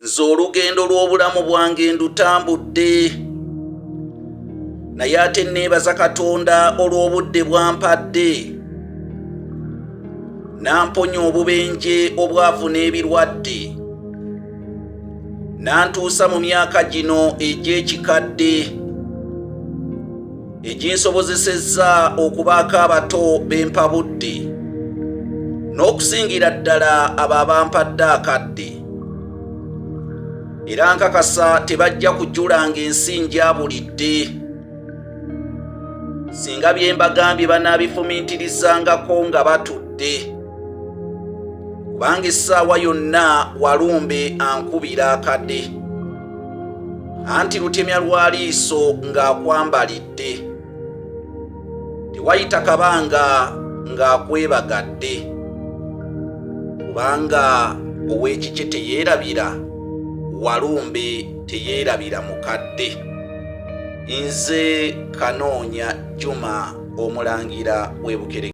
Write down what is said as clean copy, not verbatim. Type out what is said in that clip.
nze olugendo lw'obulamu bwange ndutambudde, naye ate neebaza Katonda olw'obudde bwampadde, n'amponya obubenje obwavu n'ebirwadde, n'antuusa mu myaka gino egy'ekikadde eginsobozesezza okubaako abato bempabudde n'okusingira ddala abo abampadde akadde. Era nkakasa tebajja kujjulanga ensi njabulidde, singa bye mbagambye banaabifumiitirizangako nga batudde, kubanga essaawa yonna walumbe ankubira akadde, anti lutemya lwa liiso ng'akwambalidde, tewayita kabanga ng'akwebagadde, kubanga ow'ekike teyeerabira, walumbe teyeerabira mukadde. Nze Kanoonya Juma, omulangira w'e Bugereki.